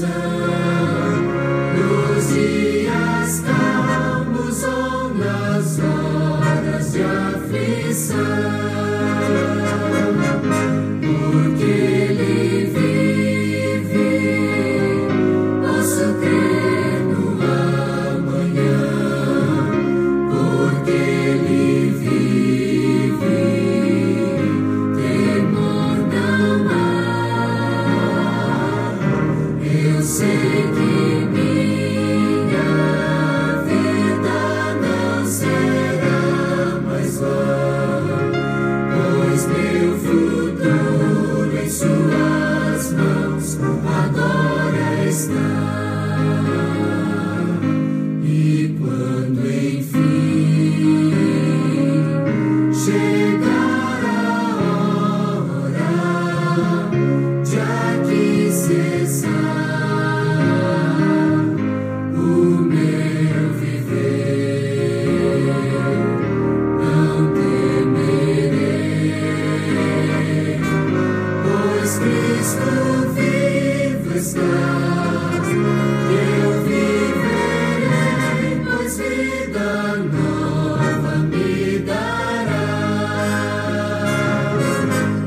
nos dias calmos ou nas horas de aflição, porque Ele vive, posso crer no amanhã, porque Ele vive, temor não há. Eu sei que minha vida não será mais vã, pois meu futuro em Suas mãos agora está. E quando enfim chegar a hora de aqui cessar o meu viver, não temerei, pois Cristo vivo está. Eu viverei, pois vida nova me dará,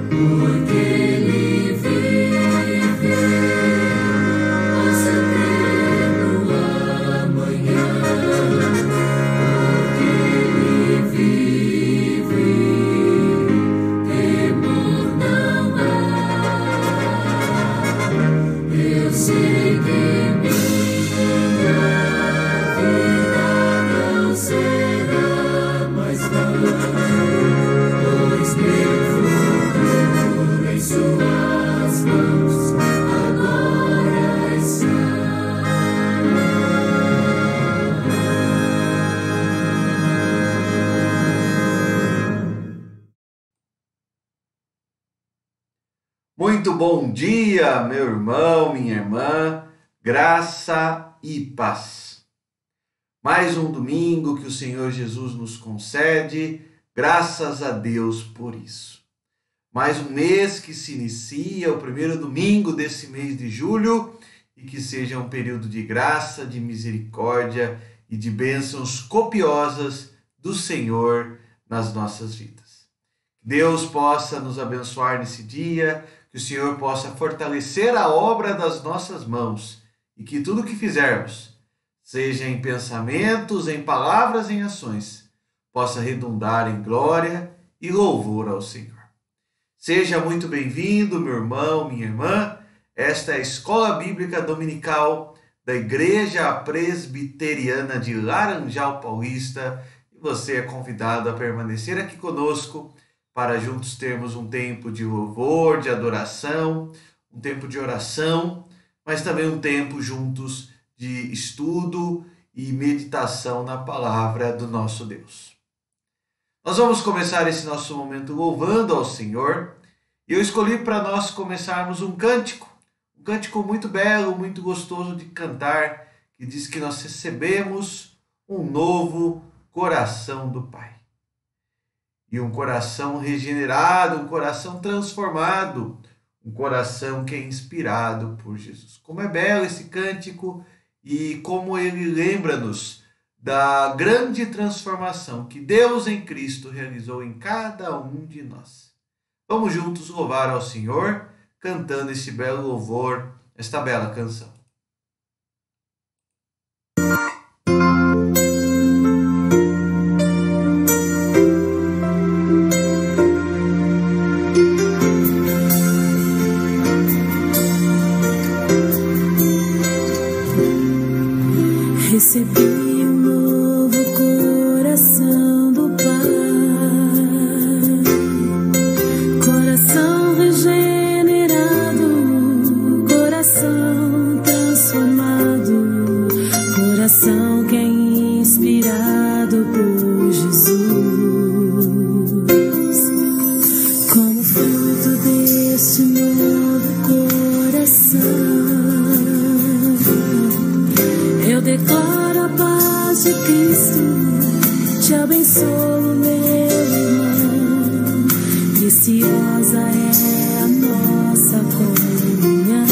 porque Ele vive, posso crer no amanhã, porque Ele vive, temor não há. Eu sei que minha vida não será mais vã, pois meu futuro em Suas mãos agora está. Muito bom dia, meu irmão, minha irmã, graça e paz. Mais um domingo que o Senhor Jesus nos concede, graças a Deus por isso. Mais um mês que se inicia, o primeiro domingo desse mês de julho, e que seja um período de graça, de misericórdia e de bênçãos copiosas do Senhor nas nossas vidas. Que Deus possa nos abençoar nesse dia, que o Senhor possa fortalecer a obra das nossas mãos e que tudo que fizermos, seja em pensamentos, em palavras, em ações, possa redundar em glória e louvor ao Senhor. Seja muito bem-vindo, meu irmão, minha irmã. Esta é a Escola Bíblica Dominical da Igreja Presbiteriana de Laranjal Paulista e você é convidado a permanecer aqui conosco para juntos termos um tempo de louvor, de adoração, um tempo de oração, mas também um tempo juntos de estudo e meditação na palavra do nosso Deus. Nós vamos começar esse nosso momento louvando ao Senhor. Eu escolhi para nós começarmos um cântico muito belo, muito gostoso de cantar, que diz que nós recebemos um novo coração do Pai. E um coração regenerado, um coração transformado, um coração que é inspirado por Jesus. Como é belo esse cântico e como ele lembra-nos da grande transformação que Deus em Cristo realizou em cada um de nós. Vamos juntos louvar ao Senhor, cantando esse belo louvor, esta bela canção. Recebi um novo coração do Pai, coração regenerado, coração transformado, coração que é inspirado por Jesus. Como fruto deste novo coração, eu declaro a paz de Cristo, te abençoo, meu irmão. Preciosa é a nossa comunhão.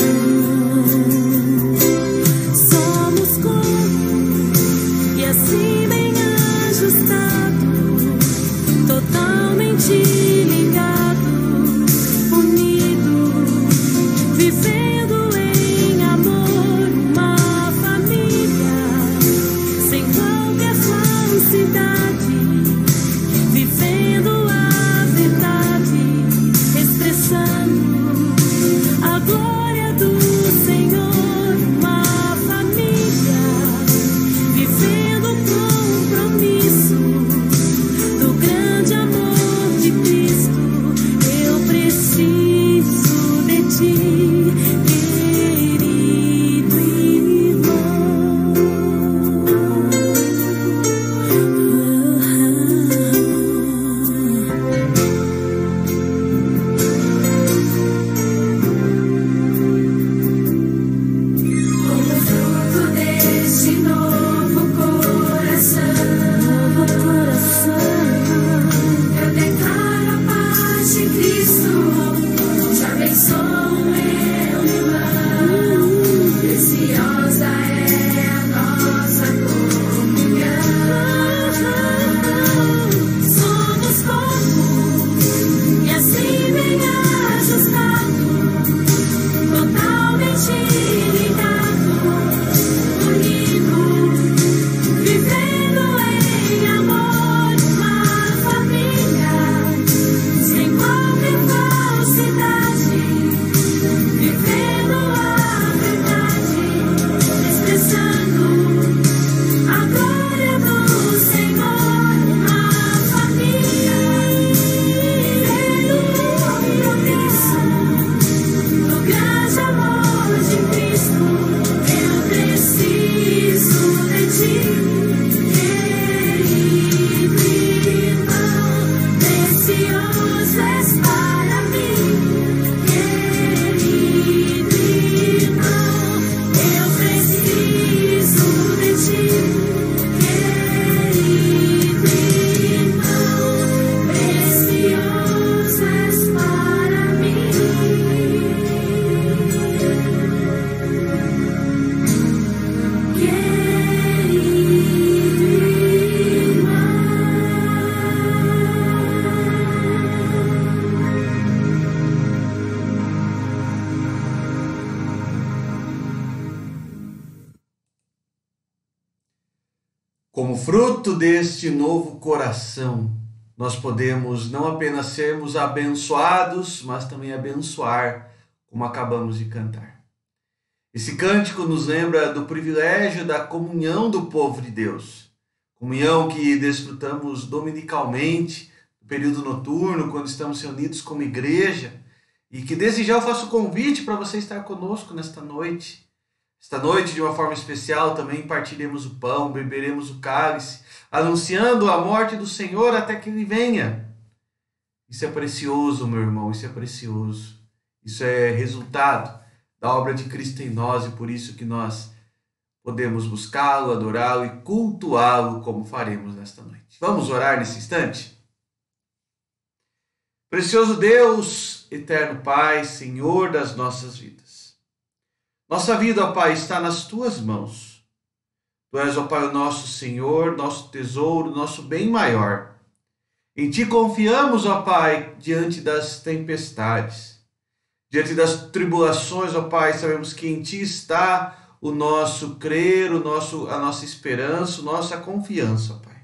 Como fruto deste novo coração, nós podemos não apenas sermos abençoados, mas também abençoar, como acabamos de cantar. Esse cântico nos lembra do privilégio da comunhão do povo de Deus. Comunhão que desfrutamos dominicalmente, no período noturno, quando estamos reunidos como igreja. E que desde já eu faço o convite para você estar conosco nesta noite. Esta noite, de uma forma especial, também partiremos o pão, beberemos o cálice, anunciando a morte do Senhor até que Ele venha. Isso é precioso, meu irmão, isso é precioso. Isso é resultado da obra de Cristo em nós e por isso que nós podemos buscá-lo, adorá-lo e cultuá-lo como faremos nesta noite. Vamos orar nesse instante? Precioso Deus, eterno Pai, Senhor das nossas vidas. Nossa vida, ó Pai, está nas Tuas mãos. Tu és, ó Pai, o nosso Senhor, nosso tesouro, nosso bem maior. Em Ti confiamos, ó Pai, diante das tempestades. Diante das tribulações, ó Pai, sabemos que em Ti está o nosso crer, a nossa esperança, a nossa confiança, ó Pai.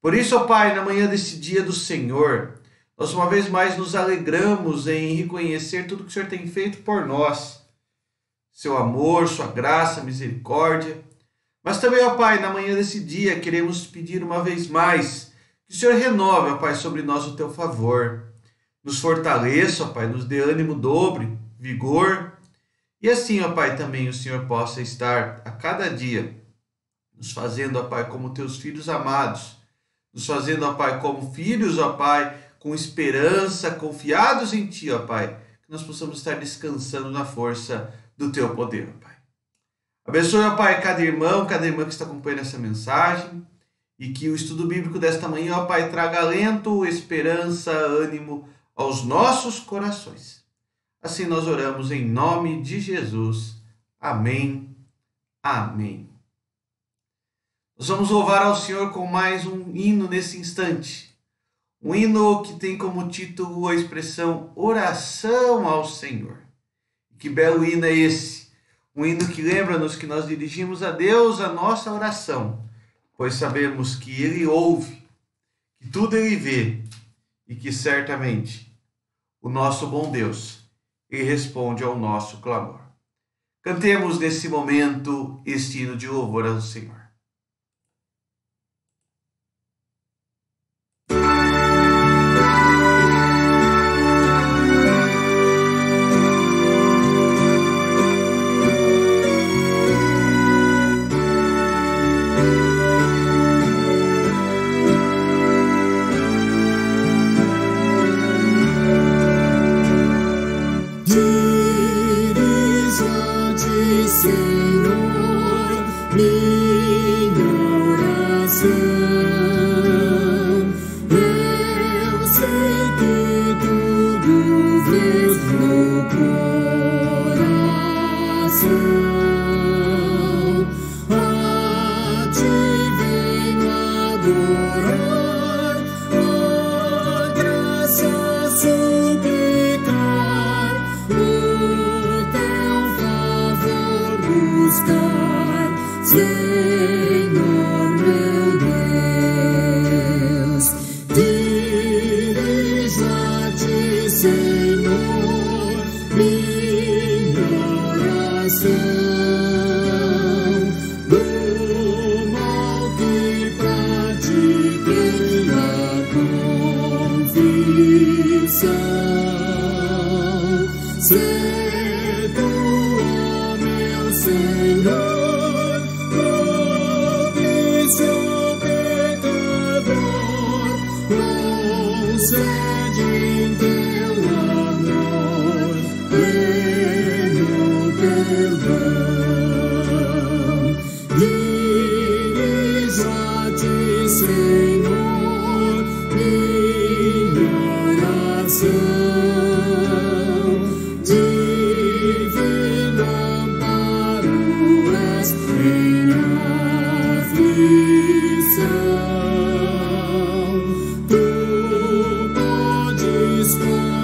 Por isso, ó Pai, na manhã desse dia do Senhor, nós uma vez mais nos alegramos em reconhecer tudo que o Senhor tem feito por nós. Seu amor, Sua graça, misericórdia. Mas também, ó Pai, na manhã desse dia, queremos pedir uma vez mais que o Senhor renove, ó Pai, sobre nós o Teu favor. Nos fortaleça, ó Pai, nos dê ânimo dobre, vigor. E assim, ó Pai, também o Senhor possa estar a cada dia nos fazendo, ó Pai, como Teus filhos amados. Nos fazendo, ó Pai, como filhos, ó Pai, com esperança, confiados em Ti, ó Pai. Que nós possamos estar descansando na força do Teu poder, ó Pai. Abençoe, ó Pai, cada irmão, cada irmã que está acompanhando essa mensagem. E que o estudo bíblico desta manhã, ó Pai, traga alento, esperança, ânimo aos nossos corações. Assim nós oramos em nome de Jesus. Amém. Amém. Nós vamos louvar ao Senhor com mais um hino nesse instante. Um hino que tem como título a expressão Oração ao Senhor. Que belo hino é esse? Um hino que lembra-nos que nós dirigimos a Deus a nossa oração, pois sabemos que Ele ouve, que tudo Ele vê e que certamente o nosso bom Deus, Ele responde ao nosso clamor. Cantemos nesse momento este hino de louvor ao Senhor.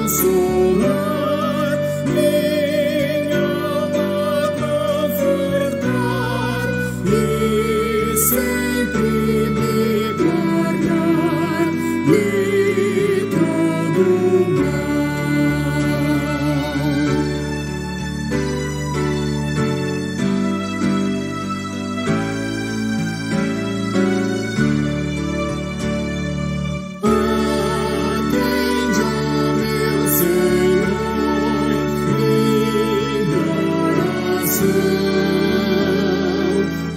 Consolar minha alma.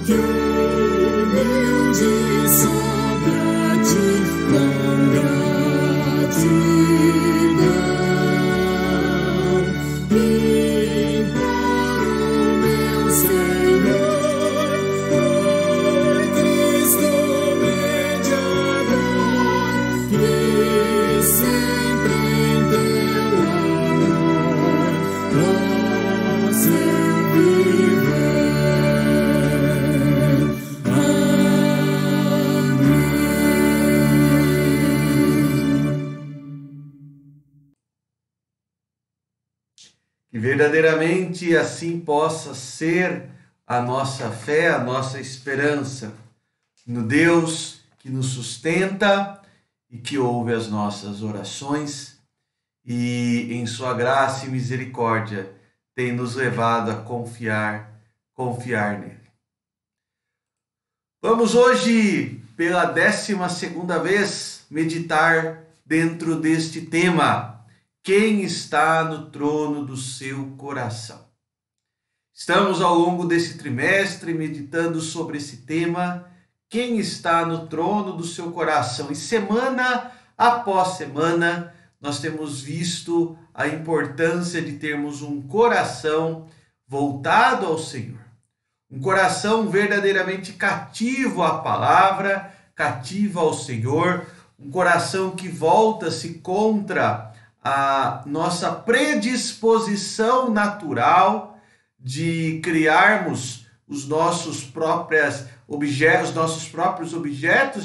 que humilde só pra ti com gratidão. Imploro, meu Senhor, por Cristo mediador, e sempre em teu amor possa viver. Que verdadeiramente assim possa ser a nossa fé, a nossa esperança no Deus que nos sustenta e que ouve as nossas orações e em sua graça e misericórdia tem nos levado a confiar nele. Vamos hoje, pela 12ª vez, meditar dentro deste tema: quem está no trono do seu coração? Estamos ao longo desse trimestre meditando sobre esse tema, quem está no trono do seu coração? E semana após semana nós temos visto a importância de termos um coração voltado ao Senhor. Um coração verdadeiramente cativo à palavra, cativo ao Senhor, um coração que volta-se contra a nossa predisposição natural de criarmos os nossos próprios objetos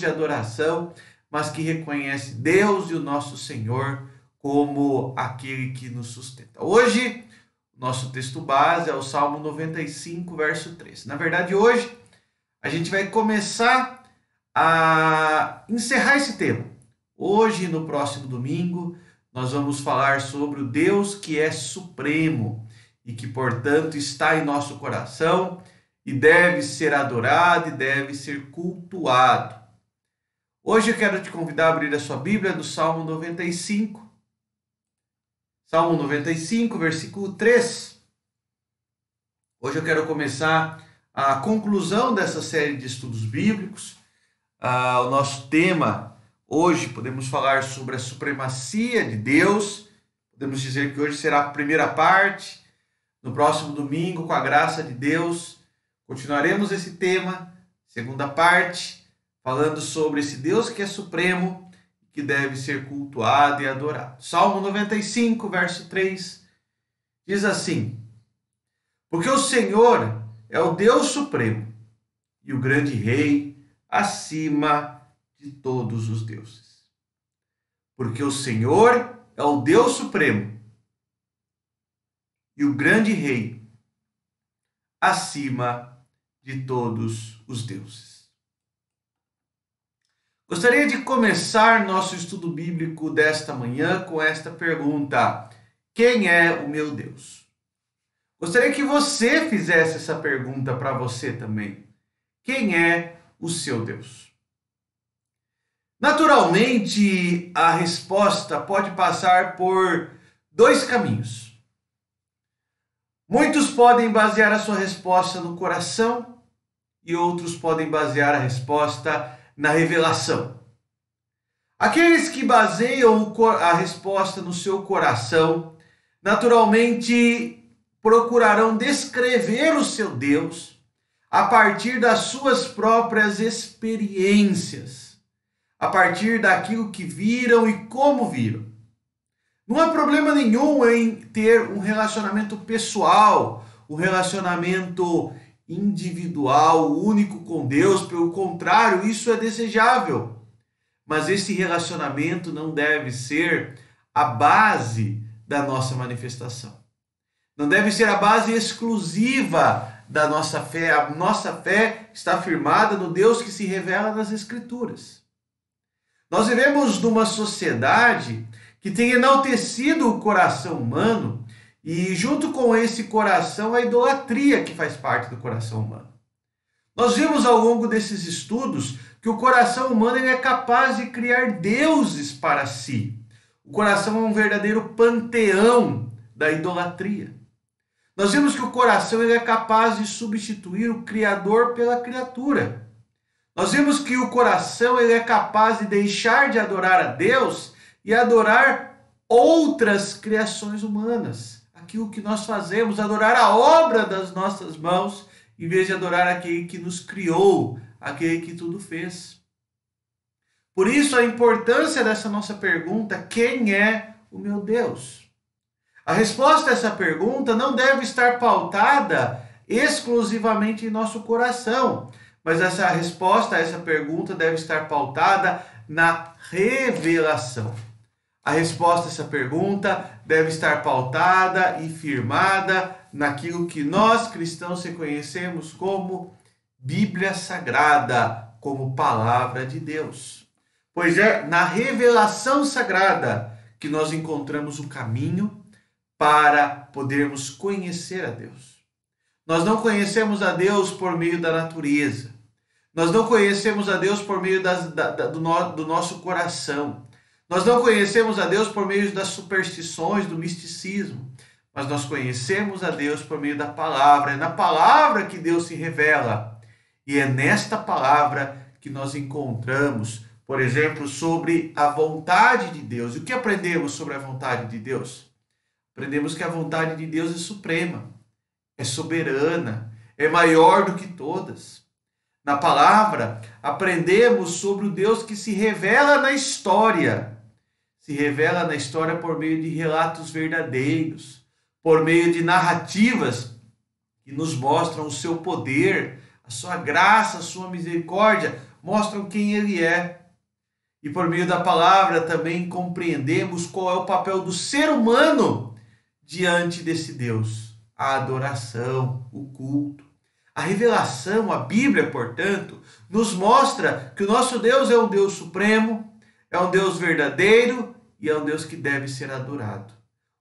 de adoração, mas que reconhece Deus e o nosso Senhor como aquele que nos sustenta. Hoje, nosso texto base é o Salmo 95, verso 3. Na verdade, hoje, a gente vai começar a encerrar esse tema. Hoje, no próximo domingo, nós vamos falar sobre o Deus que é supremo e que, portanto, está em nosso coração e deve ser adorado e deve ser cultuado. Hoje eu quero te convidar a abrir a sua Bíblia no Salmo 95. Salmo 95, versículo 3. Hoje eu quero começar a conclusão dessa série de estudos bíblicos. O nosso tema hoje, podemos falar sobre a supremacia de Deus. Podemos dizer que hoje será a primeira parte. No próximo domingo, com a graça de Deus, continuaremos esse tema, segunda parte, falando sobre esse Deus que é supremo, que deve ser cultuado e adorado. Salmo 95, verso 3, diz assim: porque o Senhor é o Deus supremo e o grande rei acima de todos os deuses. Porque o Senhor é o Deus supremo e o grande rei acima de todos os deuses. Gostaria de começar nosso estudo bíblico desta manhã com esta pergunta: quem é o meu Deus? Gostaria que você fizesse essa pergunta para você também. Quem é o seu Deus? Naturalmente, a resposta pode passar por dois caminhos. Muitos podem basear a sua resposta no coração e outros podem basear a resposta na revelação. Aqueles que baseiam a resposta no seu coração, naturalmente procurarão descrever o seu Deus a partir das suas próprias experiências, a partir daquilo que viram e como viram. Não há problema nenhum em ter um relacionamento pessoal, um relacionamento individual, único com Deus. Pelo contrário, isso é desejável. Mas esse relacionamento não deve ser a base da nossa manifestação. Não deve ser a base exclusiva da nossa fé. A nossa fé está firmada no Deus que se revela nas Escrituras. Nós vivemos numa sociedade que tem enaltecido o coração humano e, junto com esse coração, a idolatria que faz parte do coração humano. Nós vimos ao longo desses estudos que o coração humano ele é capaz de criar deuses para si. O coração é um verdadeiro panteão da idolatria. Nós vimos que o coração ele é capaz de substituir o Criador pela criatura. Nós vimos que o coração ele é capaz de deixar de adorar a Deus e adorar outras criações humanas. Aquilo que nós fazemos, adorar a obra das nossas mãos, em vez de adorar aquele que nos criou, aquele que tudo fez. Por isso a importância dessa nossa pergunta: quem é o meu Deus? A resposta a essa pergunta não deve estar pautada exclusivamente em nosso coração, mas essa resposta a essa pergunta deve estar pautada na revelação. A resposta a essa pergunta deve estar pautada e firmada naquilo que nós cristãos reconhecemos como Bíblia Sagrada, como Palavra de Deus. Pois é na revelação sagrada que nós encontramos o caminho para podermos conhecer a Deus. Nós não conhecemos a Deus por meio da natureza. Nós não conhecemos a Deus por meio do nosso coração. Nós não conhecemos a Deus por meio das superstições, do misticismo. Mas nós conhecemos a Deus por meio da palavra. É na palavra que Deus se revela. E é nesta palavra que nós encontramos, por exemplo, sobre a vontade de Deus. E o que aprendemos sobre a vontade de Deus? Aprendemos que a vontade de Deus é suprema, é soberana, é maior do que todas. Na palavra, aprendemos sobre o Deus que se revela na história. Se revela na história por meio de relatos verdadeiros, por meio de narrativas que nos mostram o seu poder, a sua graça, a sua misericórdia, mostram quem Ele é. E por meio da palavra também compreendemos qual é o papel do ser humano diante desse Deus. A adoração, o culto. A revelação, a Bíblia, portanto, nos mostra que o nosso Deus é um Deus supremo, é um Deus verdadeiro e é um Deus que deve ser adorado.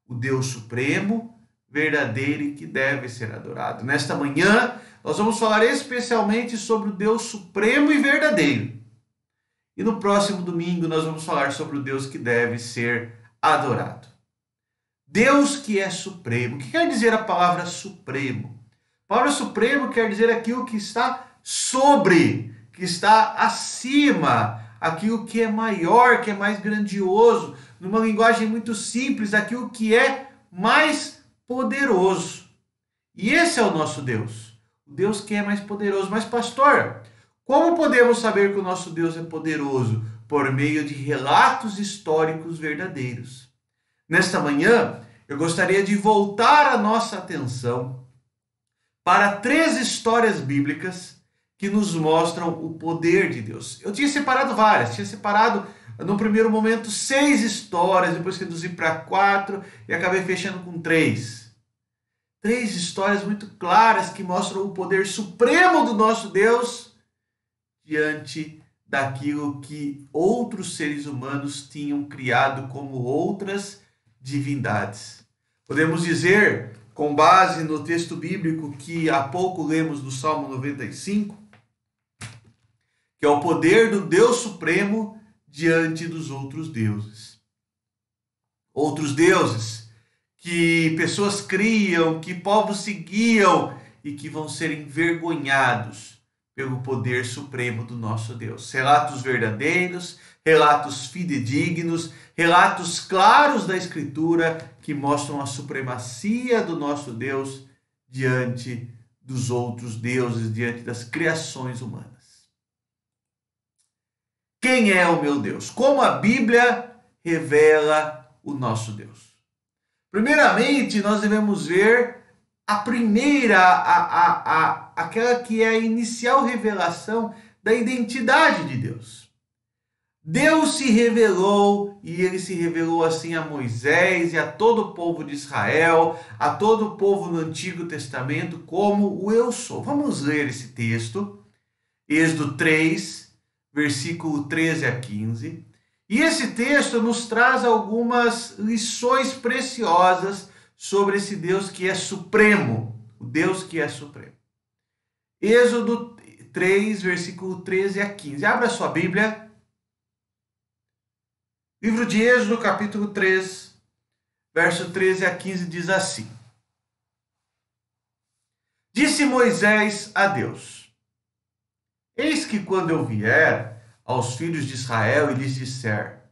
O Deus supremo, verdadeiro e que deve ser adorado. Nesta manhã, nós vamos falar especialmente sobre o Deus supremo e verdadeiro. E no próximo domingo nós vamos falar sobre o Deus que deve ser adorado. Deus que é supremo. O que quer dizer a palavra supremo? A palavra supremo quer dizer aquilo que está sobre, que está acima, aquilo que é maior, que é mais grandioso. Numa linguagem muito simples, aquilo que é mais poderoso. E esse é o nosso Deus. O Deus que é mais poderoso. Mas pastor, como podemos saber que o nosso Deus é poderoso? Por meio de relatos históricos verdadeiros. Nesta manhã, eu gostaria de voltar a nossa atenção para 3 histórias bíblicas que nos mostram o poder de Deus. Eu tinha separado várias, tinha separado no primeiro momento 6 histórias, depois reduzi para 4 e acabei fechando com 3. 3 histórias muito claras que mostram o poder supremo do nosso Deus diante daquilo que outros seres humanos tinham criado como outras divindades. Podemos dizer, com base no texto bíblico que há pouco lemos no Salmo 95, que é o poder do Deus Supremo diante dos outros deuses. Outros deuses que pessoas criam, que povos seguiam e que vão ser envergonhados pelo poder supremo do nosso Deus. Relatos verdadeiros, relatos fidedignos, relatos claros da Escritura que mostram a supremacia do nosso Deus diante dos outros deuses, diante das criações humanas. Quem é o meu Deus? Como a Bíblia revela o nosso Deus? Primeiramente, nós devemos ver a primeira, aquela que é a inicial revelação da identidade de Deus. Deus se revelou, e ele se revelou assim a Moisés e a todo o povo de Israel, a todo o povo no Antigo Testamento, como o Eu Sou. Vamos ler esse texto, Êxodo 3, versículo 13 a 15. E esse texto nos traz algumas lições preciosas sobre esse Deus que é supremo, o Deus que é supremo. Êxodo 3, versículo 13 a 15. Abra sua Bíblia. Livro de Êxodo, capítulo 3, verso 13 a 15, diz assim: Disse Moisés a Deus: Eis que quando eu vier aos filhos de Israel e lhes disser: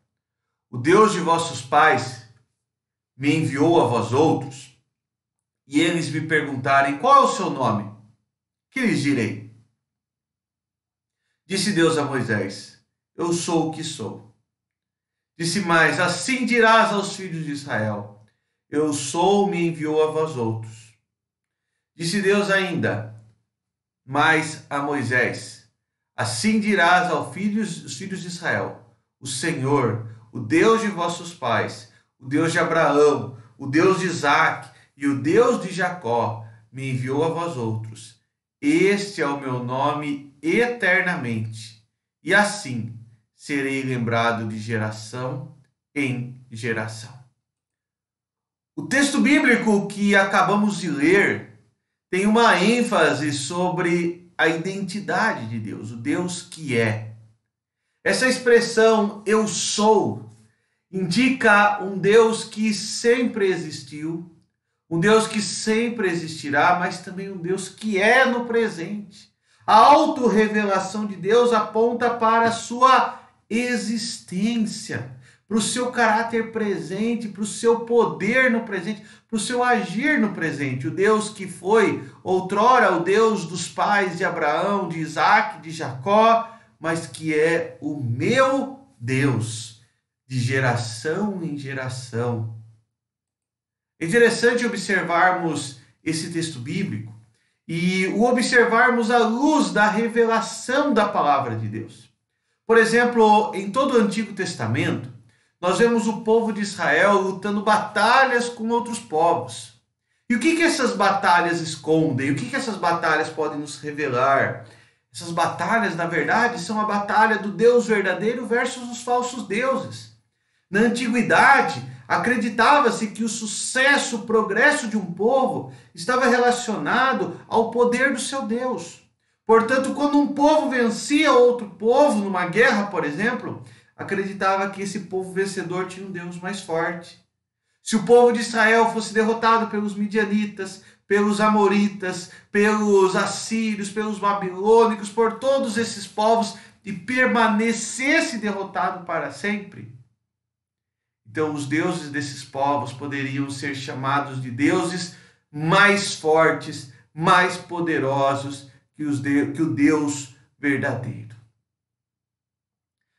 O Deus de vossos pais me enviou a vós outros, e eles me perguntarem: Qual é o seu nome? Que lhes direi? Disse Deus a Moisés: Eu sou o que sou. Disse mais: Assim dirás aos filhos de Israel: Eu sou, me enviou a vós outros. Disse Deus ainda mais a Moisés: Assim dirás aos filhos de Israel: O Senhor, o Deus de vossos pais, o Deus de Abraão, o Deus de Isaque e o Deus de Jacó, me enviou a vós outros. Este é o meu nome eternamente, e assim serei lembrado de geração em geração. O texto bíblico que acabamos de ler tem uma ênfase sobre a identidade de Deus, o Deus que é. Essa expressão eu sou indica um Deus que sempre existiu, um Deus que sempre existirá, mas também um Deus que é no presente. A autorrevelação de Deus aponta para a sua existência, para o seu caráter presente, para o seu poder no presente, para o seu agir no presente. O Deus que foi outrora o Deus dos pais de Abraão, de Isaque, de Jacó, mas que é o meu Deus, de geração em geração. É interessante observarmos esse texto bíblico e o observarmos à luz da revelação da palavra de Deus. Por exemplo, em todo o Antigo Testamento, nós vemos o povo de Israel lutando batalhas com outros povos. E o que essas batalhas escondem? O que essas batalhas podem nos revelar? Essas batalhas, na verdade, são a batalha do Deus verdadeiro versus os falsos deuses. Na antiguidade, acreditava-se que o sucesso, o progresso de um povo estava relacionado ao poder do seu Deus. Portanto, quando um povo vencia outro povo numa guerra, por exemplo, acreditava que esse povo vencedor tinha um Deus mais forte. Se o povo de Israel fosse derrotado pelos midianitas, pelos amoritas, pelos assírios, pelos babilônicos, por todos esses povos, e permanecesse derrotado para sempre, então os deuses desses povos poderiam ser chamados de deuses mais fortes, mais poderosos que o Deus verdadeiro.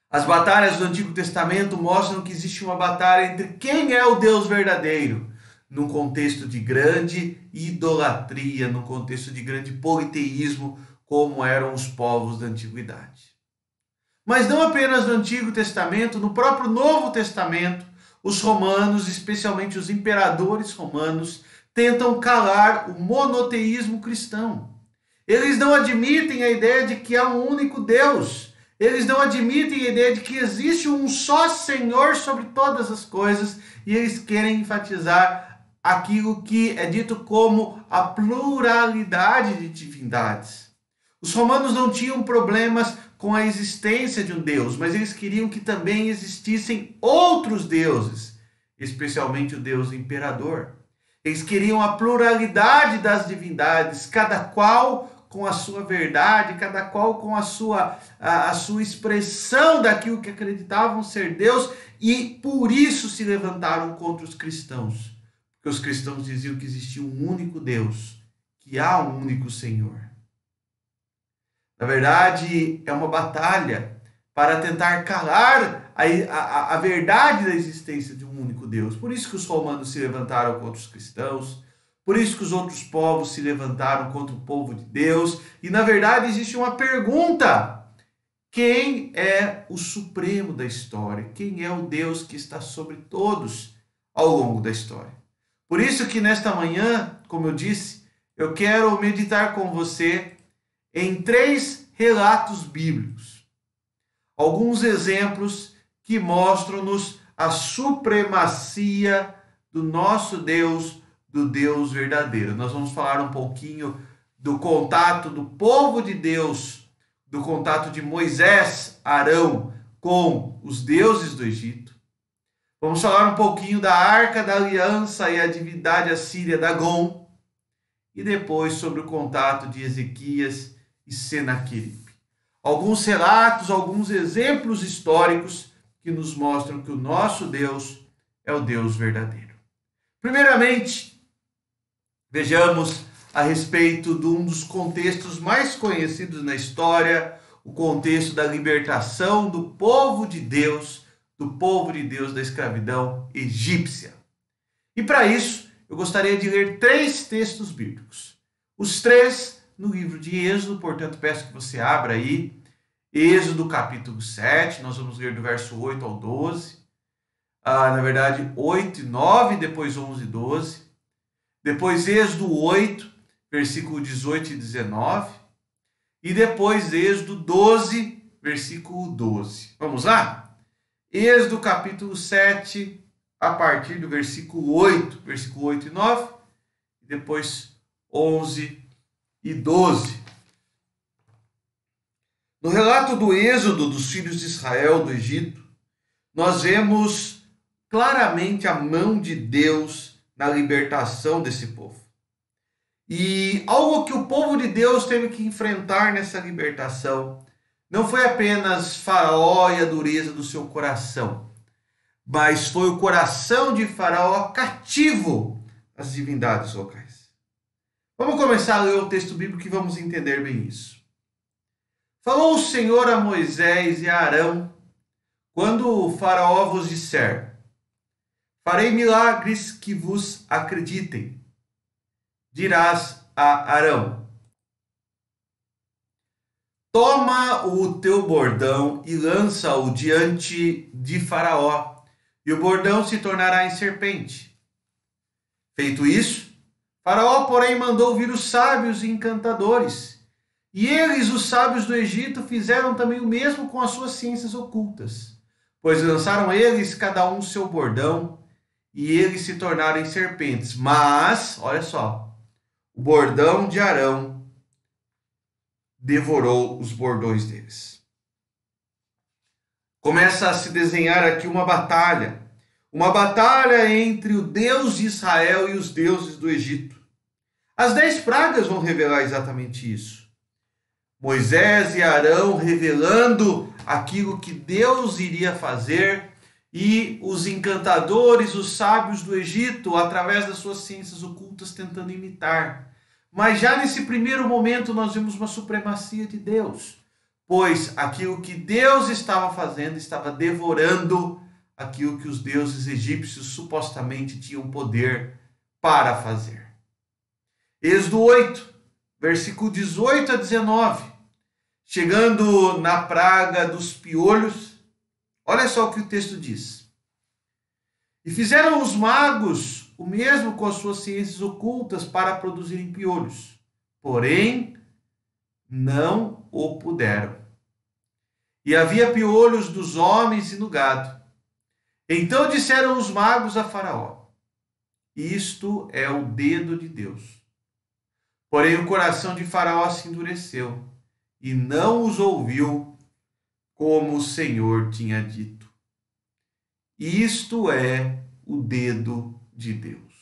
As batalhas do Antigo Testamento mostram que existe uma batalha entre quem é o Deus verdadeiro, num contexto de grande idolatria, num contexto de grande politeísmo, como eram os povos da antiguidade. Mas não apenas no Antigo Testamento, no próprio Novo Testamento, os romanos, especialmente os imperadores romanos, tentam calar o monoteísmo cristão. Eles não admitem a ideia de que há um único Deus. Eles não admitem a ideia de que existe um só Senhor sobre todas as coisas. E eles querem enfatizar aquilo que é dito como a pluralidade de divindades. Os romanos não tinham problemas com a existência de um Deus, mas eles queriam que também existissem outros deuses, especialmente o Deus imperador. Eles queriam a pluralidade das divindades, cada qual com a sua verdade, cada qual com a sua expressão daquilo que acreditavam ser Deus, e por isso se levantaram contra os cristãos, porque os cristãos diziam que existia um único Deus, que há um único Senhor. Na verdade, é uma batalha para tentar calar a verdade da existência de um único Deus. Por isso que os romanos se levantaram contra os cristãos, por isso que os outros povos se levantaram contra o povo de Deus. E, na verdade, existe uma pergunta: quem é o supremo da história? Quem é o Deus que está sobre todos ao longo da história? Por isso que nesta manhã, como eu disse, eu quero meditar com você em 3 relatos bíblicos. Alguns exemplos que mostram-nos a supremacia do nosso Deus, do Deus verdadeiro. Nós vamos falar um pouquinho do contato do povo de Deus, do contato de Moisés, Arão, com os deuses do Egito. Vamos falar um pouquinho da Arca da Aliança e a divindade assíria Dagon. e depois sobre o contato de Ezequias e Senaqueribe. Alguns relatos, alguns exemplos históricos que nos mostram que o nosso Deus é o Deus verdadeiro. Primeiramente, vejamos a respeito de um dos contextos mais conhecidos na história, o contexto da libertação do povo de Deus da escravidão egípcia. E para isso, eu gostaria de ler 3 textos bíblicos. Os 3 no livro de Êxodo, portanto peço que você abra aí. Êxodo capítulo 7, nós vamos ler do verso 8 ao 12. Na verdade, 8 e 9, depois 11 e 12. Depois Êxodo 8, versículo 18 e 19. E depois Êxodo 12, versículo 12. Vamos lá? Êxodo capítulo 7, a partir do versículo 8 e 9. E depois 11 e 12. No relato do êxodo dos filhos de Israel do Egito, nós vemos claramente a mão de Deus na libertação desse povo. E algo que o povo de Deus teve que enfrentar nessa libertação não foi apenas Faraó e a dureza do seu coração, mas foi o coração de Faraó cativo às divindades locais. Vamos começar a ler o texto bíblico e vamos entender bem isso. Falou o Senhor a Moisés e a Arão, quando o Faraó vos disser: farei milagres que vos acreditem. Dirás a Arão: toma o teu bordão e lança-o diante de Faraó, e o bordão se tornará em serpente. Feito isso, Faraó, porém, mandou vir os sábios e encantadores, e eles, os sábios do Egito, fizeram também o mesmo com as suas ciências ocultas, pois lançaram eles cada um seu bordão, e eles se tornaram em serpentes. Mas, olha só, o bordão de Arão devorou os bordões deles. Começa a se desenhar aqui uma batalha entre o Deus de Israel e os deuses do Egito. As 10 pragas vão revelar exatamente isso. Moisés e Arão revelando aquilo que Deus iria fazer, e os encantadores, os sábios do Egito, através das suas ciências ocultas, tentando imitar. Mas já nesse primeiro momento nós vemos uma supremacia de Deus, pois aquilo que Deus estava fazendo estava devorando aquilo que os deuses egípcios supostamente tinham poder para fazer. Êxodo 8, versículo 18 a 19. Chegando na praga dos piolhos, olha só o que o texto diz. E fizeram os magos o mesmo com as suas ciências ocultas para produzirem piolhos, porém não o puderam. E havia piolhos dos homens e no gado. Então disseram os magos a Faraó: isto é o dedo de Deus. Porém o coração de Faraó se endureceu e não os ouviu, como o Senhor tinha dito. Isto é o dedo de Deus.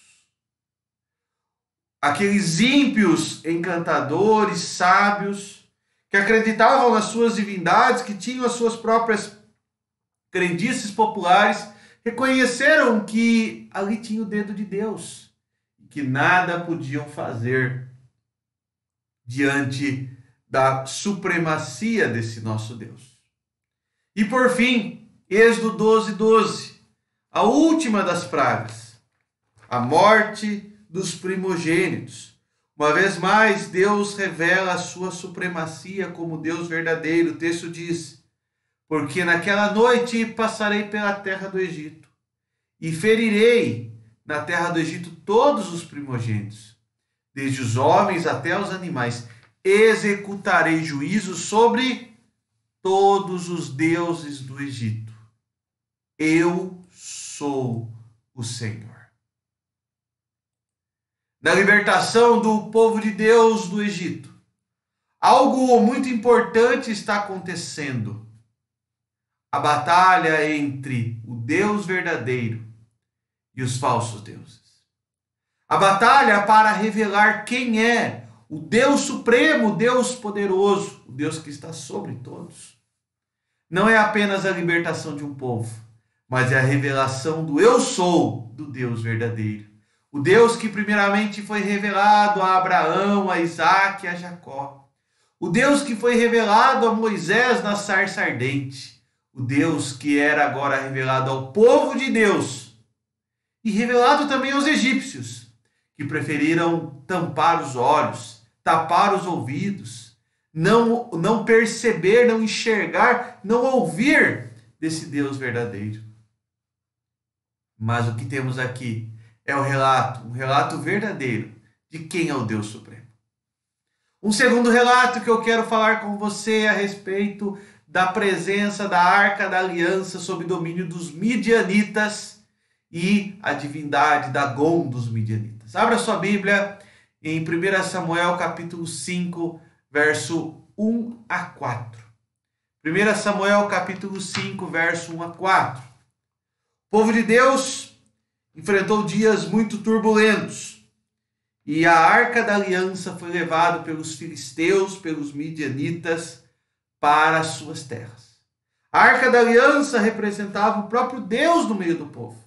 Aqueles ímpios encantadores, sábios, que acreditavam nas suas divindades, que tinham as suas próprias crendices populares, reconheceram que ali tinha o dedo de Deus, e que nada podiam fazer diante da supremacia desse nosso Deus. E por fim, Êxodo 12, 12, a última das pragas, a morte dos primogênitos. Uma vez mais, Deus revela a sua supremacia como Deus verdadeiro. O texto diz: porque naquela noite passarei pela terra do Egito, e ferirei na terra do Egito todos os primogênitos, desde os homens até os animais. Executarei juízo sobre todos os deuses do Egito. Eu sou o Senhor. Na libertação do povo de Deus do Egito, algo muito importante está acontecendo. A batalha entre o Deus verdadeiro e os falsos deuses. A batalha para revelar quem é o Deus Supremo, o Deus Poderoso, o Deus que está sobre todos. Não é apenas a libertação de um povo, mas é a revelação do eu sou do Deus verdadeiro. O Deus que primeiramente foi revelado a Abraão, a Isaac e a Jacó. O Deus que foi revelado a Moisés na sarça ardente. O Deus que era agora revelado ao povo de Deus. E revelado também aos egípcios, que preferiram tampar os olhos, tapar os ouvidos, não perceber, não enxergar, não ouvir desse Deus verdadeiro. Mas o que temos aqui é um relato verdadeiro de quem é o Deus Supremo. Um segundo relato que eu quero falar com você é a respeito da presença da Arca da Aliança sob domínio dos midianitas e a divindade Dagon dos midianitas. Abra sua Bíblia em 1 Samuel capítulo 5, verso 1 a 4. 1 Samuel capítulo 5, verso 1 a 4. O povo de Deus enfrentou dias muito turbulentos e a Arca da Aliança foi levada pelos filisteus, pelos midianitas, para as suas terras. A Arca da Aliança representava o próprio Deus no meio do povo.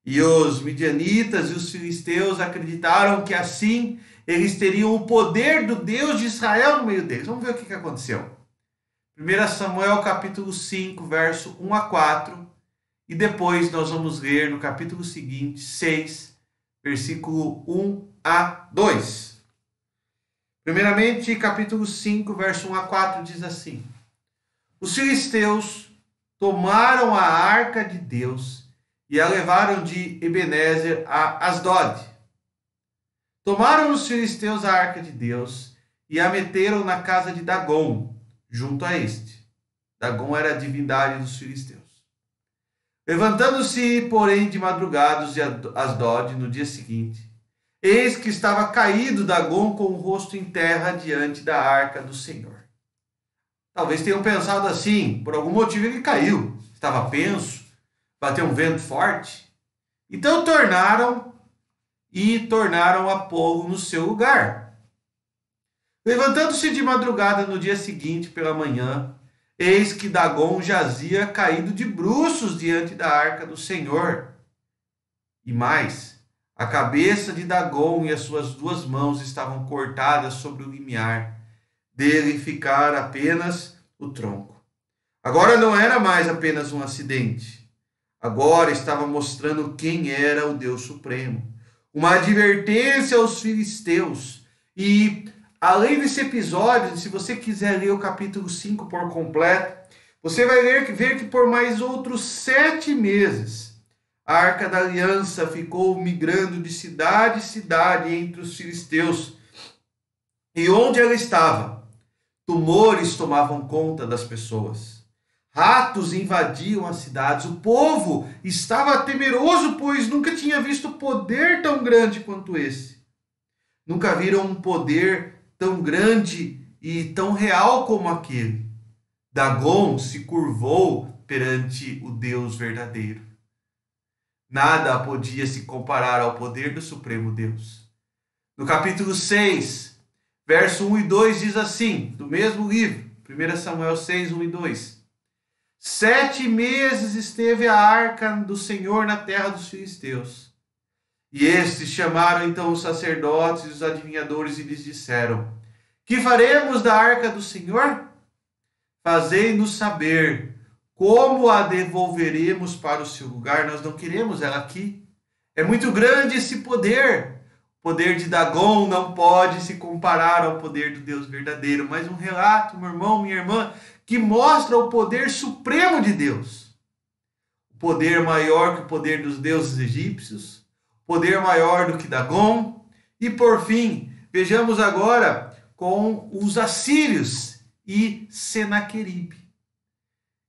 E os midianitas e os filisteus acreditaram que assim eles teriam o poder do Deus de Israel no meio deles. Vamos ver o que aconteceu. 1 Samuel capítulo 5, verso 1 a 4. E depois nós vamos ler no capítulo seguinte, 6, versículo 1 a 2. Primeiramente, capítulo 5, verso 1 a 4 diz assim: Os filisteus tomaram a arca de Deus e a levaram de Ebenezer a Asdod. Tomaram os filisteus a arca de Deus e a meteram na casa de Dagon, junto a este. Dagon era a divindade dos filisteus. Levantando-se, porém, de madrugada de Asdod no dia seguinte, eis que estava caído Dagon com o rosto em terra diante da arca do Senhor. Talvez tenham pensado assim, por algum motivo ele caiu, estava penso, bateu um vento forte. Então tornaram a pô-lo no seu lugar. Levantando-se de madrugada no dia seguinte pela manhã, eis que Dagon jazia caído de bruços diante da arca do Senhor. E mais, a cabeça de Dagon e as suas 2 mãos estavam cortadas sobre o limiar. Dele ficara apenas o tronco. Agora não era mais apenas um acidente. Agora estava mostrando quem era o Deus Supremo. Uma advertência aos filisteus. E além desse episódio, se você quiser ler o capítulo 5 por completo, você vai ver que por mais outros 7 meses, a Arca da Aliança ficou migrando de cidade em cidade entre os filisteus. E onde ela estava, tumores tomavam conta das pessoas. Ratos invadiam as cidades. O povo estava temeroso, pois nunca tinha visto poder tão grande quanto esse. Nunca viram um poder tão grande e tão real como aquele. Dagon se curvou perante o Deus verdadeiro. Nada podia se comparar ao poder do Supremo Deus. No capítulo 6, verso 1 e 2 diz assim, do mesmo livro, 1 Samuel 6, 1 e 2. 7 meses esteve a arca do Senhor na terra dos filisteus. E estes chamaram então os sacerdotes e os adivinhadores e lhes disseram: Que faremos da arca do Senhor? Fazei-nos saber como a devolveremos para o seu lugar. Nós não queremos ela aqui. É muito grande esse poder. O poder de Dagon não pode se comparar ao poder do Deus verdadeiro. Mas um relato, meu irmão, minha irmã, que mostra o poder supremo de Deus. O poder maior que o poder dos deuses egípcios. Poder maior do que Dagon. E por fim, vejamos agora com os assírios e Senaqueribe.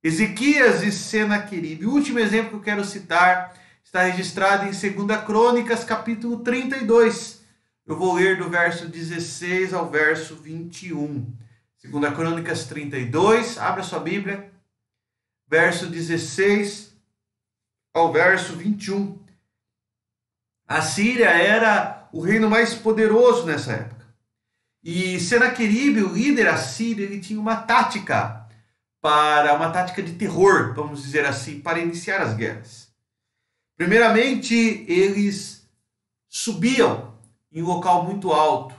Ezequias e Senaqueribe. O último exemplo que eu quero citar está registrado em 2 Crônicas, capítulo 32. Eu vou ler do verso 16 ao verso 21. 2 Crônicas 32, abra sua Bíblia, verso 16 ao verso 21. A Síria era o reino mais poderoso nessa época. E Senaqueribe, o líder assírio, ele tinha uma tática de terror, vamos dizer assim, para iniciar as guerras. Primeiramente, eles subiam em um local muito alto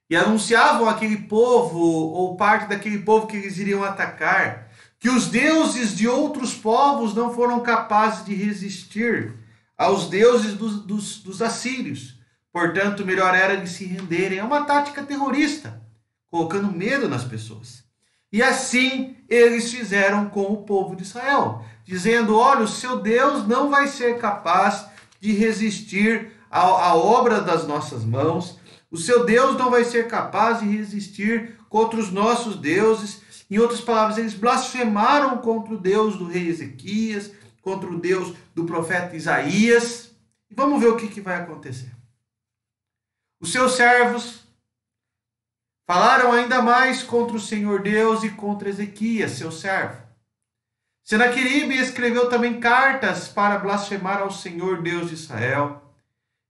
e anunciavam àquele povo, ou parte daquele povo que eles iriam atacar, que os deuses de outros povos não foram capazes de resistir aos deuses dos assírios. Portanto, melhor era eles se renderem. É uma tática terrorista, colocando medo nas pessoas. E assim eles fizeram com o povo de Israel, dizendo: olha, o seu Deus não vai ser capaz de resistir à obra das nossas mãos, o seu Deus não vai ser capaz de resistir contra os nossos deuses. Em outras palavras, eles blasfemaram contra o Deus do rei Ezequias, contra o Deus do profeta Isaías. E vamos ver o que vai acontecer. Os seus servos falaram ainda mais contra o Senhor Deus e contra Ezequias, seu servo. Senaqueribe escreveu também cartas para blasfemar ao Senhor Deus de Israel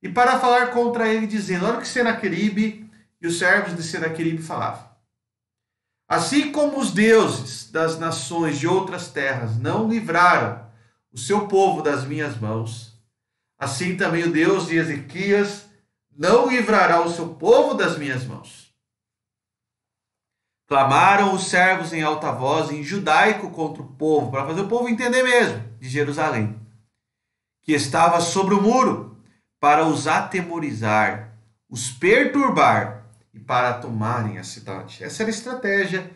e para falar contra ele, dizendo: olha o que Senaqueribe e os servos de Senaqueribe falavam. Assim como os deuses das nações de outras terras não livraram o seu povo das minhas mãos, assim também o Deus de Ezequias não livrará o seu povo das minhas mãos. Clamaram os servos em alta voz, em judaico, contra o povo, para fazer o povo entender mesmo, de Jerusalém, que estava sobre o muro, para os atemorizar, os perturbar e para tomarem a cidade. Essa era a estratégia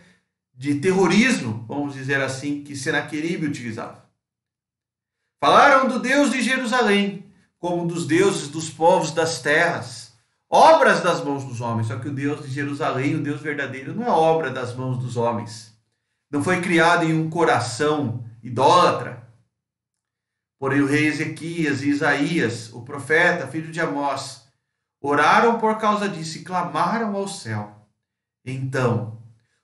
de terrorismo, vamos dizer assim, que Senaqueribe utilizava. Falaram do Deus de Jerusalém, como dos deuses dos povos das terras, obras das mãos dos homens. Só que o Deus de Jerusalém, o Deus verdadeiro, não é obra das mãos dos homens. Não foi criado em um coração idólatra. Porém, o rei Ezequias e Isaías, o profeta, filho de Amós, oraram por causa disso e clamaram ao céu. Então,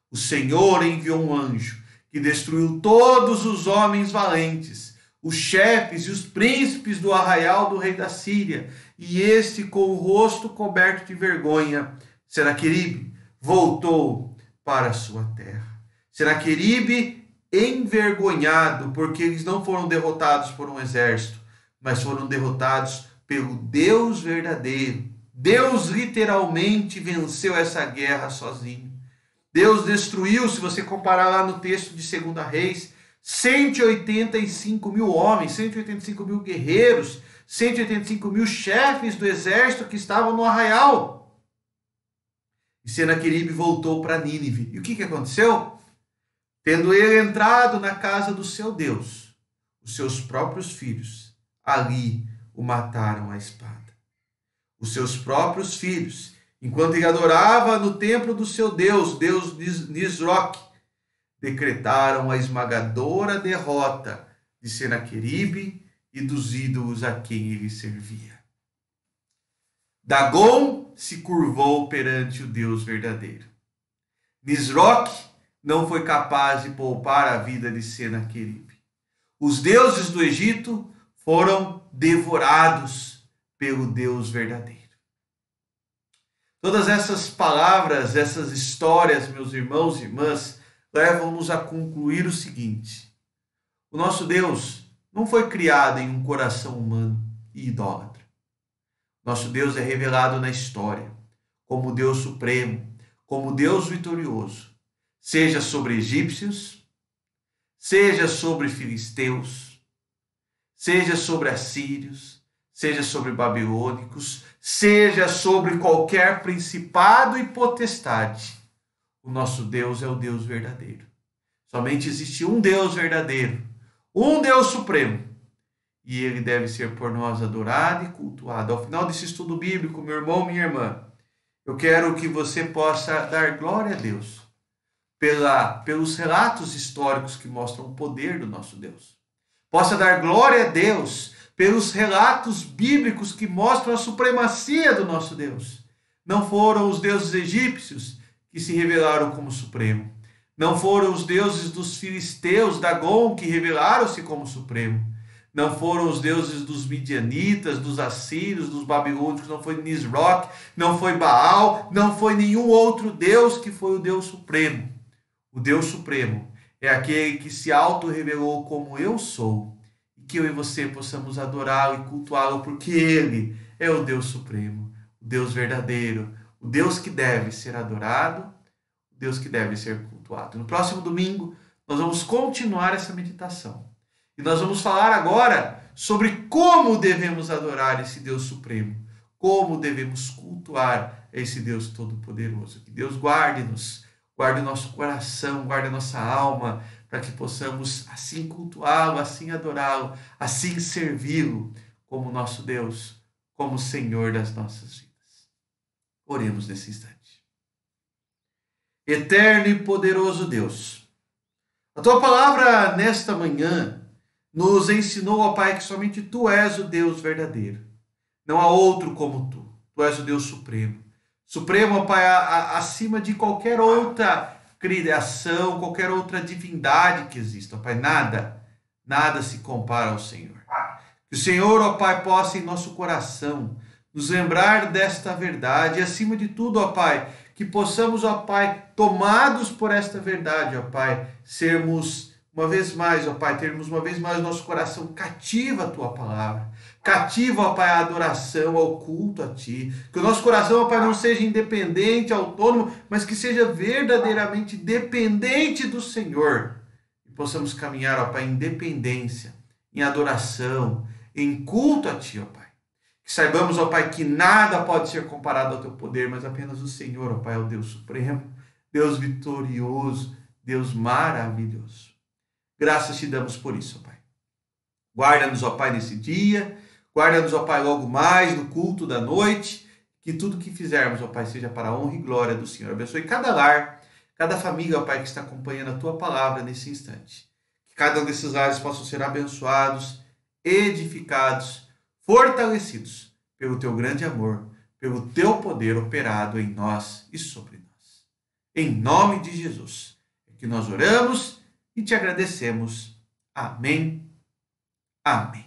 o Senhor enviou um anjo que destruiu todos os homens valentes, os chefes e os príncipes do arraial do rei da Síria, e este, com o rosto coberto de vergonha, Senaqueribe, voltou para a sua terra. Senaqueribe envergonhado, porque eles não foram derrotados por um exército, mas foram derrotados pelo Deus verdadeiro. Deus literalmente venceu essa guerra sozinho. Deus destruiu, se você comparar lá no texto de 2 Reis, 185 mil homens, 185 mil guerreiros, 185 mil chefes do exército que estavam no arraial. E Senaqueribe voltou para Nínive. E o que aconteceu? Tendo ele entrado na casa do seu Deus, os seus próprios filhos ali o mataram à espada. Os seus próprios filhos, enquanto ele adorava no templo do seu Deus, Deus Nisroque, decretaram a esmagadora derrota de Senaqueribe e dos ídolos a quem ele servia. Dagom se curvou perante o Deus verdadeiro. Nisroque não foi capaz de poupar a vida de Senaqueribe. Os deuses do Egito foram devorados pelo Deus verdadeiro. Todas essas palavras, essas histórias, meus irmãos e irmãs, levam-nos a concluir o seguinte: o nosso Deus não foi criado em um coração humano e idólatra. Nosso Deus é revelado na história como Deus supremo, como Deus vitorioso, seja sobre egípcios, seja sobre filisteus, seja sobre assírios, seja sobre babilônicos, seja sobre qualquer principado e potestade. O nosso Deus é o Deus verdadeiro. Somente existe um Deus verdadeiro, um Deus supremo, e ele deve ser por nós adorado e cultuado. Ao final desse estudo bíblico, meu irmão, minha irmã, eu quero que você possa dar glória a Deus pelos relatos históricos que mostram o poder do nosso Deus. Possa dar glória a Deus pelos relatos bíblicos que mostram a supremacia do nosso Deus. Não foram os deuses egípcios que se revelaram como supremo. Não foram os deuses dos filisteus, Dagom, que revelaram-se como supremo. não foram os deuses dos midianitas, dos assírios, dos babilônicos, não foi Nisroch, não foi Baal, não foi nenhum outro Deus que foi o Deus Supremo. O Deus Supremo é aquele que se auto-revelou como eu sou, e que eu e você possamos adorá-lo e cultuá-lo, porque Ele é o Deus Supremo, o Deus verdadeiro, o Deus que deve ser adorado, o Deus que deve ser cultuado. No próximo domingo, nós vamos continuar essa meditação. E nós vamos falar agora sobre como devemos adorar esse Deus Supremo, como devemos cultuar esse Deus Todo-Poderoso. Que Deus guarde-nos, guarde o nosso coração, guarde a nossa alma, para que possamos assim cultuá-lo, assim adorá-lo, assim servi-lo como nosso Deus, como Senhor das nossas vidas. Oremos nesse instante. Eterno e poderoso Deus, a Tua palavra nesta manhã nos ensinou, ó Pai, que somente Tu és o Deus verdadeiro. Não há outro como Tu. Tu és o Deus Supremo. Supremo, ó Pai, acima de qualquer outra criação, qualquer outra divindade que exista. Ó Pai, nada se compara ao Senhor. Que o Senhor, ó Pai, possa em nosso coração nos lembrar desta verdade. E acima de tudo, ó Pai, que possamos, ó Pai, tomados por esta verdade, ó Pai, sermos uma vez mais, ó Pai, termos uma vez mais o nosso coração cativo à Tua palavra, cativo, ó Pai, à adoração, ao culto a Ti. Que o nosso coração, ó Pai, não seja independente, autônomo, mas que seja verdadeiramente dependente do Senhor. E possamos caminhar, ó Pai, em dependência, em adoração, em culto a Ti, ó Pai. Que saibamos, ó Pai, que nada pode ser comparado ao Teu poder, mas apenas o Senhor, ó Pai, é o Deus Supremo, Deus vitorioso, Deus maravilhoso. Graças Te damos por isso, ó Pai. Guarda-nos, ó Pai, nesse dia. Guarda-nos, ó Pai, logo mais no culto da noite. Que tudo que fizermos, ó Pai, seja para a honra e glória do Senhor. Abençoe cada lar, cada família, ó Pai, que está acompanhando a Tua palavra nesse instante. Que cada um desses lares possam ser abençoados, edificados, fortalecidos pelo Teu grande amor, pelo Teu poder operado em nós e sobre nós. Em nome de Jesus é que nós oramos e Te agradecemos. Amém. Amém.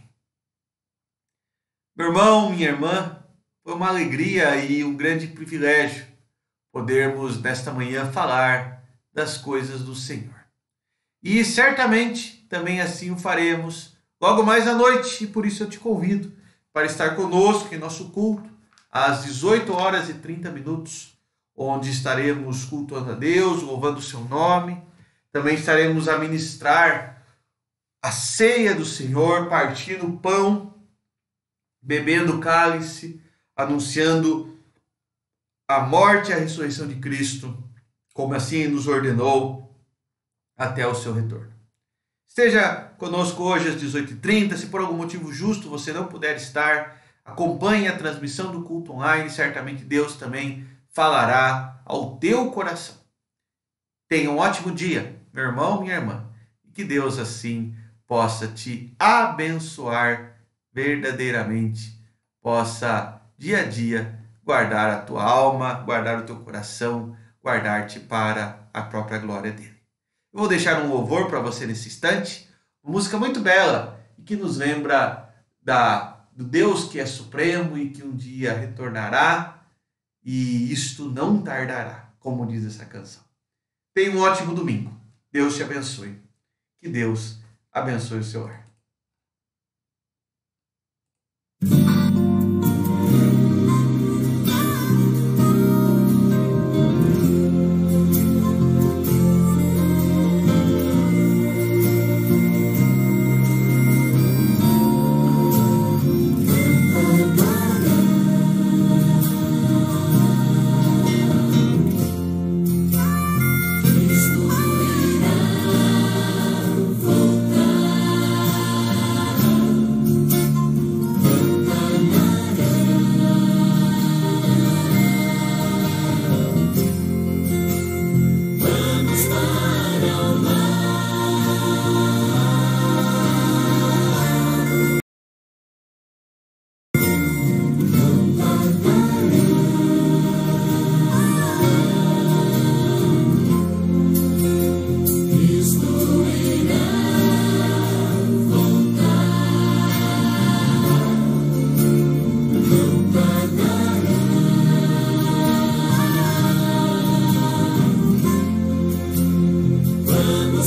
Meu irmão, minha irmã, foi uma alegria e um grande privilégio podermos nesta manhã falar das coisas do Senhor. E certamente também assim o faremos logo mais à noite, e por isso eu te convido para estar conosco em nosso culto às 18h30, onde estaremos cultuando a Deus, louvando o seu nome. Também estaremos a ministrar a ceia do Senhor, partindo o pão, bebendo o cálice, anunciando a morte e a ressurreição de Cristo, como assim nos ordenou, até o seu retorno. Esteja conosco hoje às 18h30. Se por algum motivo justo você não puder estar, acompanhe a transmissão do culto online. Certamente Deus também falará ao teu coração. Tenha um ótimo dia, meu irmão, minha irmã. E que Deus assim possa te abençoar verdadeiramente. Possa dia a dia guardar a tua alma, guardar o teu coração, guardar-te para a própria glória dele. Eu vou deixar um louvor para você nesse instante, uma música muito bela e que nos lembra do Deus que é supremo e que um dia retornará, e isto não tardará, como diz essa canção. Tenha um ótimo domingo. Deus te abençoe. Que Deus abençoe o seu lar. Cristo irá voltar.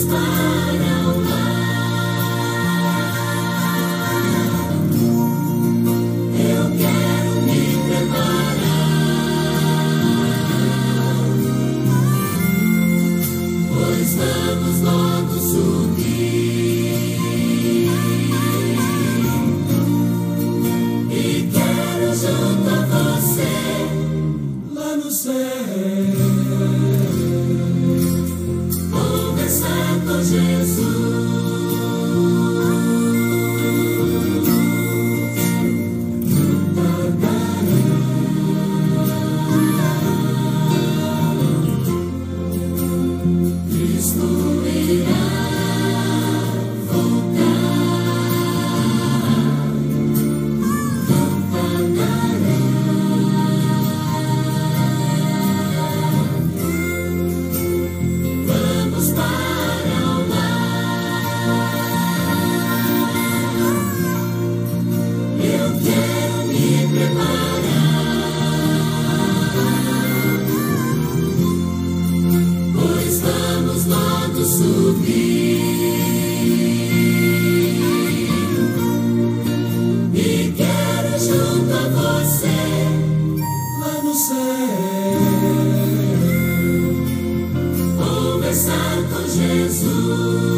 Vamos para o lar. Eu quero me preparar, pois vamos logo subir. E quero junto a você lá no céu conversar com Jesus. Cristo irá vamos para o lar. Eu quero me preparar, pois vamos logo subir. E quero junto a você lá no céu conversar com Jesus.